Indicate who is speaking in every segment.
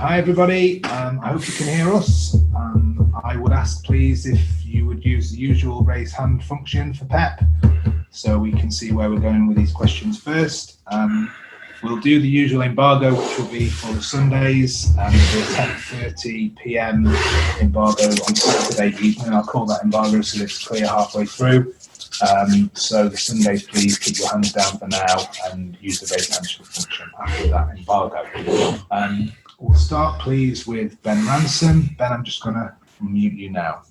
Speaker 1: Hi everybody, I hope you can hear us. I would ask please if you would use the usual raise hand function for Pep so we can see where we're going with these questions first. We'll do the usual embargo, which will be for the Sundays and the 10:30 p.m. embargo on Saturday evening. I'll call that embargo so it's clear halfway through. So the Sundays, please keep your hands down for now and use the raise hand function after that embargo. We'll start, please, with Ben Ransom. Ben, I'm just going to mute you now.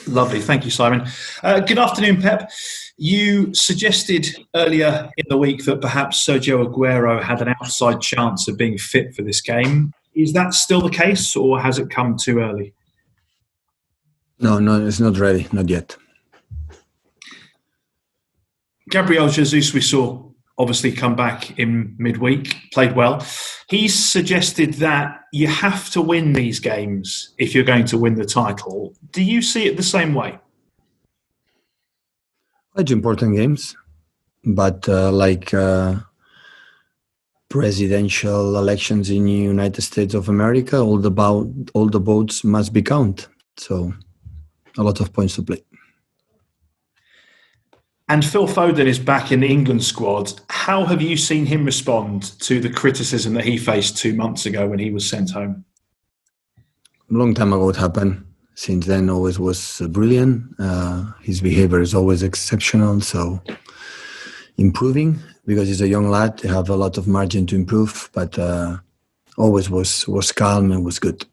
Speaker 2: Lovely. Thank you, Simon. Good afternoon, Pep. You suggested earlier in the week that perhaps Sergio Aguero had an outside chance of being fit for this game. Is that still the case, or has it come too early?
Speaker 3: No, it's not ready. Not yet.
Speaker 2: Gabriel Jesus, we saw obviously come back in midweek, played well. He's suggested that you have to win these games if you're going to win the title. Do you see it the same way?
Speaker 3: It's important games, but presidential elections in the United States of America, all the votes must be counted. So a lot of points to play.
Speaker 2: And Phil Foden is back in the England squad. How have you seen him respond to the criticism that he faced 2 months ago when he was sent home?
Speaker 3: A long time ago it happened. Since then, always was brilliant. His behavior is always exceptional. So improving, because he's a young lad, they have a lot of margin to improve, but always was calm and was good.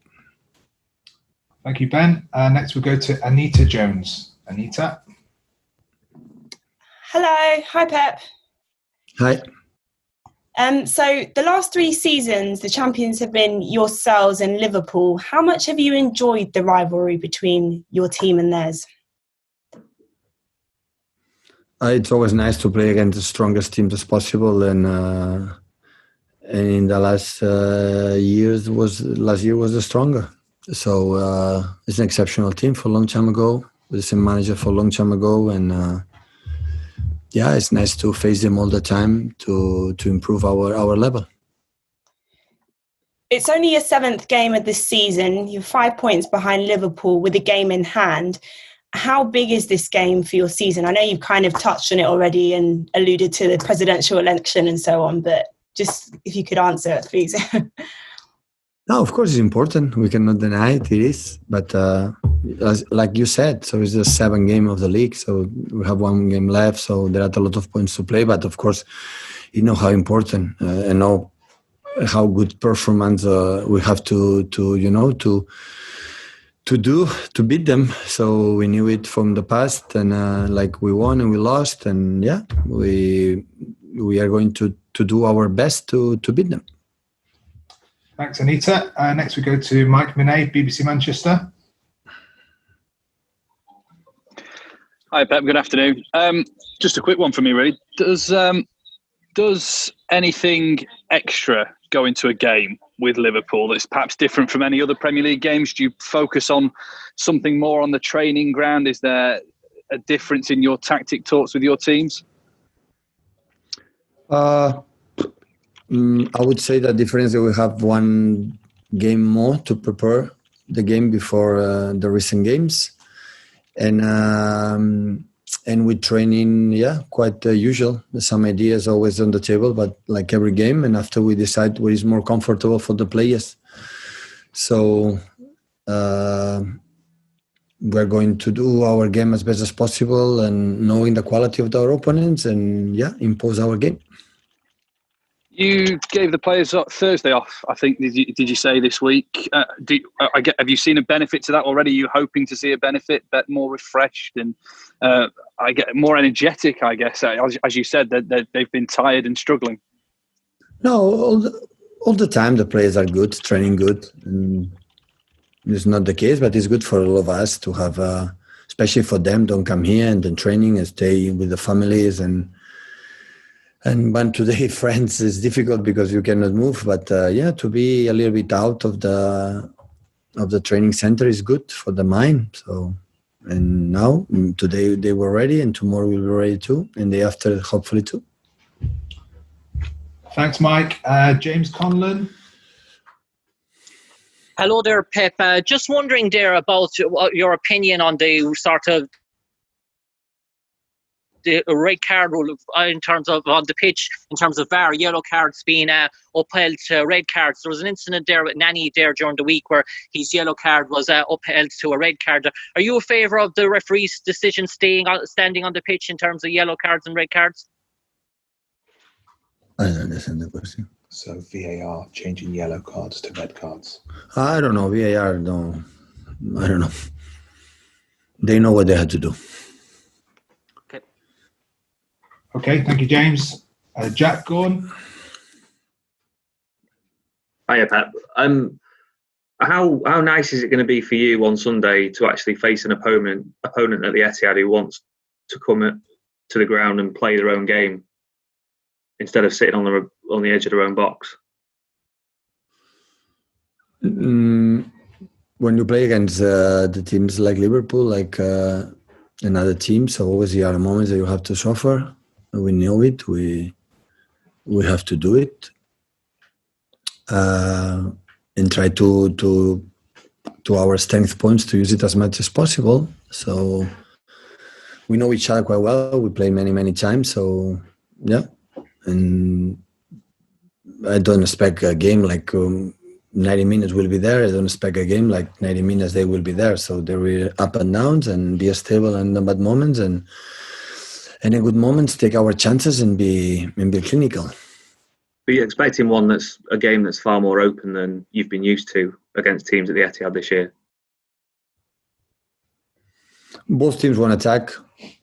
Speaker 1: Thank you, Ben. Next we'll go to Anita Jones. Anita?
Speaker 4: Hello. Hi, Pep.
Speaker 3: Hi.
Speaker 4: So the last 3 seasons, the champions have been yourselves and Liverpool. How much have you enjoyed the rivalry between your team and theirs?
Speaker 3: It's always nice to play against the strongest teams as possible, and in the last year was the stronger. So it's an exceptional team for a long time ago, with the same manager for a long time ago, and it's nice to face them all the time to improve our level.
Speaker 4: It's only your 7th game of this season. You're 5 points behind Liverpool with a game in hand. How big is this game for your season? I know you've kind of touched on it already and alluded to the presidential election and so on, but just if you could answer it, please.
Speaker 3: No, of course it's important. We cannot deny it. It is. But like you said, so it's the 7th game of the league. So we have 1 game left. So there are a lot of points to play. But of course, you know how important and know how good performance we have to do to beat them. So we knew it from the past, and we won and we lost, and we are going to do our best to beat them.
Speaker 1: Thanks, Anita. Next we go to Mike Minay, BBC Manchester.
Speaker 5: Hi, Pep. Good afternoon. Just a quick one from me, really. Does anything extra go into a game with Liverpool that's perhaps different from any other Premier League games? Do you focus on something more on the training ground? Is there a difference in your tactic talks with your teams?
Speaker 3: I would say the difference is we have 1 game more to prepare the game before the recent games, and with training, quite usual. Some ideas always on the table, but like every game, and after we decide what is more comfortable for the players. So we're going to do our game as best as possible, and knowing the quality of our opponents, and impose our game.
Speaker 5: You gave the players Thursday off, I think. Did you say this week? Have you seen a benefit to that already? Are you hoping to see a benefit, but more refreshed and I get more energetic? I guess, as you said, that they've been tired and struggling.
Speaker 3: No, all the time the players are good, training good. And it's not the case, but it's good for all of us to have, especially for them, don't come here and then training and stay with the families and when today friends is difficult because you cannot move, but to be a little bit out of the training center is good for the mind. So, and now today they were ready, and tomorrow we'll be ready too, and the day after hopefully too.
Speaker 1: Thanks, Mike. James Conlon,
Speaker 6: Hello there, Pep. Just wondering there about your opinion on the sort of the red card rule in terms of on the pitch, in terms of VAR, yellow cards being upheld to red cards. There was an incident there with Nani there during the week where his yellow card was upheld to a red card. Are you in favour of the referee's decision standing on the pitch in terms of yellow cards and red cards?
Speaker 3: I don't understand the question.
Speaker 1: So VAR changing yellow cards to red cards.
Speaker 3: I don't know. VAR, no. I don't know. They know what they had to do.
Speaker 1: Okay, thank you, James. Jack, go on.
Speaker 7: Hiya, Pep. How nice is it going to be for you on Sunday to actually face an opponent at the Etihad who wants to come to the ground and play their own game instead of sitting on the edge of their own box?
Speaker 3: When you play against the teams like Liverpool, like another team, so always there are moments that you have to suffer. We know it. We have to do it, and try to our strength points to use it as much as possible. So we know each other quite well. We play many times. So yeah, and I don't expect a game like 90 minutes will be there. I don't expect a game like 90 minutes they will be there. So there will be up and downs and be stable and the bad moments and in good moments take our chances and be clinical.
Speaker 7: Are you expecting a game that's far more open than you've been used to against teams at the Etihad this year?
Speaker 3: Both teams want to attack,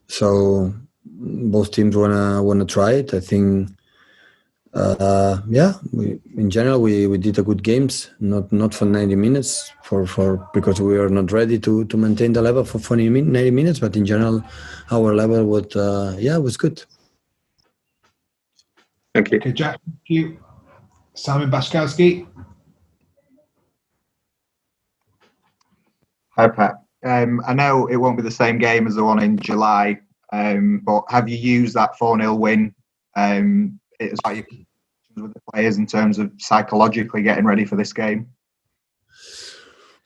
Speaker 3: so both teams want to try it. I think, in general we did a good games, not for 90 minutes, for because we are not ready to maintain the level for 90 minutes. But in general, our level was good.
Speaker 7: Thank you.
Speaker 1: Okay, Jack, thank you. Simon Bashkowski.
Speaker 8: Hi, Pep. I know it won't be the same game as the one in July, but have you used that 4-0 win as part of your with the players in terms of psychologically getting ready for this game?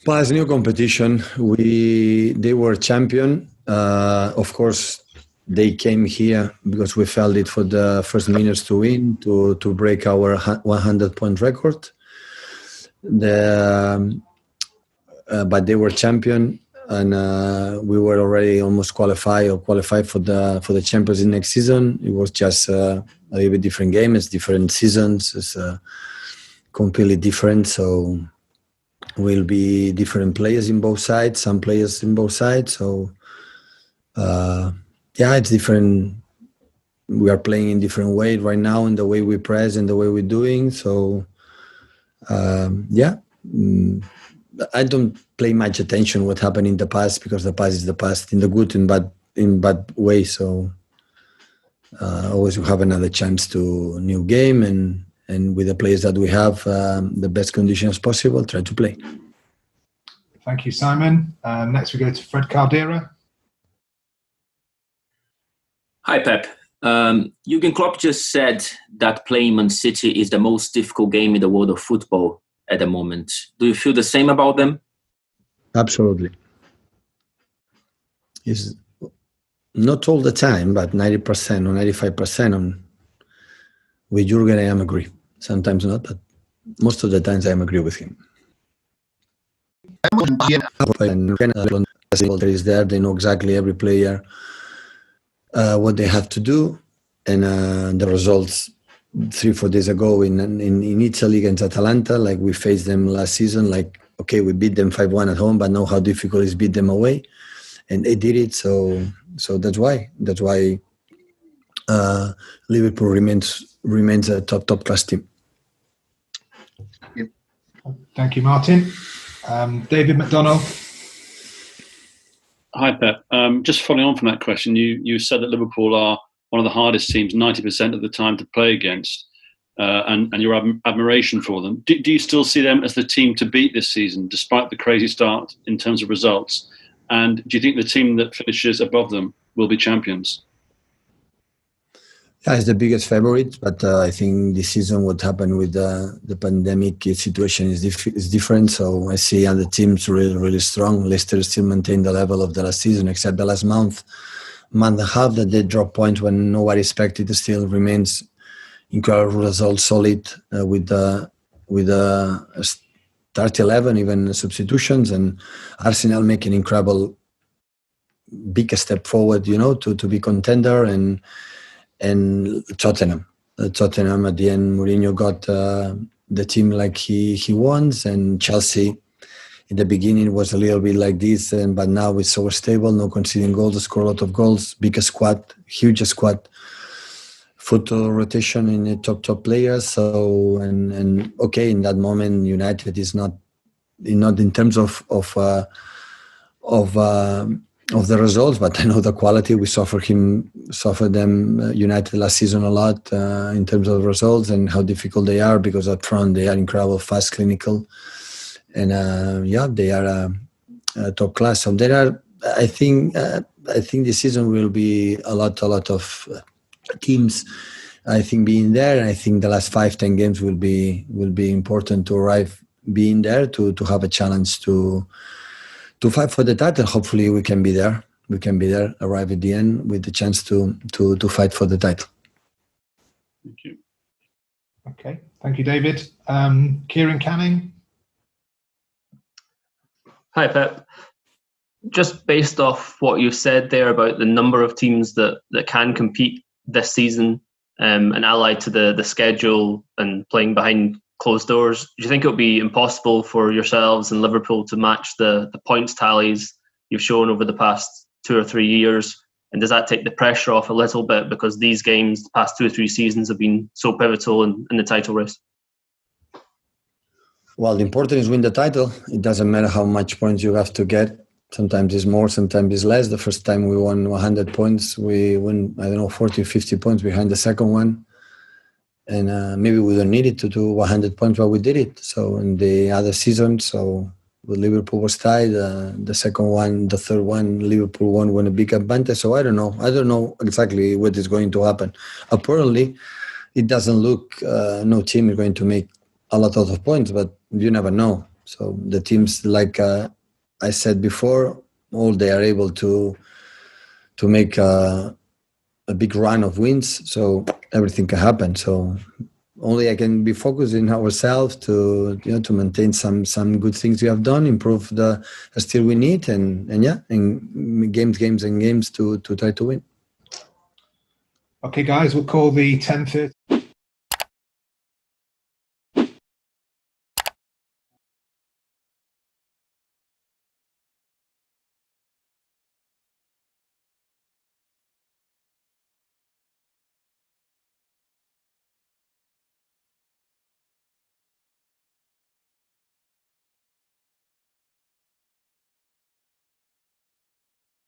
Speaker 3: Well, it's a new competition. They were champion. Of course, they came here because we felt it for the first minutes to win, to break our 100-point record. But they were champion, and we were already almost qualified for the Champions League next season. It was just a little bit different game. It's different seasons. It's completely different. So will be different players in both sides. Some players in both sides. So it's different. We are playing in different way right now in the way we press and the way we're doing. So I don't pay much attention what happened in the past because the past is the past in the good and bad way. So always we have another chance to new game and with the players that we have, the best conditions possible, try to play.
Speaker 1: Thank you, Simon. Next we go to Fred Caldera.
Speaker 9: Hi, Pep. Jurgen Klopp just said that playing Man City is the most difficult game in the world of football at the moment. Do you feel the same about them?
Speaker 3: Absolutely. It's not all the time, but 90% or 95% with Jurgen I am agree. Sometimes not, but most of the times I am agree with him. Is there, they know exactly every player what they have to do, and the results 3-4 days ago in Italy against Atalanta, like we faced them last season, like okay, we beat them 5-1 at home, but know how difficult it is beat them away, and they did it. So that's why Liverpool remains a top class team.
Speaker 1: Thank you, Martin. David McDonnell.
Speaker 10: Hi, Pep. Just following on from that question, you said that Liverpool are one of the hardest teams 90% of the time to play against, and your admiration for them. Do you still see them as the team to beat this season, despite the crazy start in terms of results? And do you think the team that finishes above them will be champions?
Speaker 3: Yeah, it's the biggest favorite, but I think this season what happened with the pandemic situation is different. So I see other teams really strong. Leicester still maintain the level of the last season, except the last month and a half that they dropped points when nobody expected. It still remains incredible result, solid with start 11, even substitutions, and Arsenal making incredible big step forward, to be contender, and Tottenham at the end, Mourinho got the team like he wants, and Chelsea in the beginning was a little bit like this, but now it's so stable, no conceding goals, score a lot of goals, big squad, huge squad, foot rotation in the top players. So and okay, in that moment, United is not in terms of the results, but I know the quality. We suffered them United last season a lot in terms of results and how difficult they are, because up front they are incredible, fast, clinical, and they are top class. So there are, I think this season will be a lot of teams, I think, being there, and I think the last 5-10 games will be important to arrive being there to have a challenge to fight for the title. Hopefully we can be there. Arrive at the end with the chance to fight for the title.
Speaker 10: Thank you.
Speaker 1: Okay, thank you, David. Kieran Canning.
Speaker 11: Hi, Pep. Just based off what you said there about the number of teams that can compete this season, and allied to the schedule and playing behind closed doors, do you think it would be impossible for yourselves and Liverpool to match the points tallies you've shown over the past 2 or 3 years? And does that take the pressure off a little bit, because these games, the past 2 or 3 seasons, have been so pivotal in the title race?
Speaker 3: Well, the important is win the title. It doesn't matter how much points you have to get. Sometimes it's more, sometimes it's less. The first time we won 100 points, we won, 40, 50 points behind the second one. And maybe we don't need it to do 100 points, but we did it. So in the other season, with Liverpool was tied. The second one, the third one, Liverpool won a big advantage. So I don't know exactly what is going to happen. Apparently, it doesn't look no team is going to make a lot of points, but you never know. So the teams, like I said before, all they are able to make a big run of wins. So everything can happen. So only I can be focused in ourselves to maintain some good things we have done, improve the skill we need, and games to try to win.
Speaker 1: Okay, guys, we'll call the 10:30.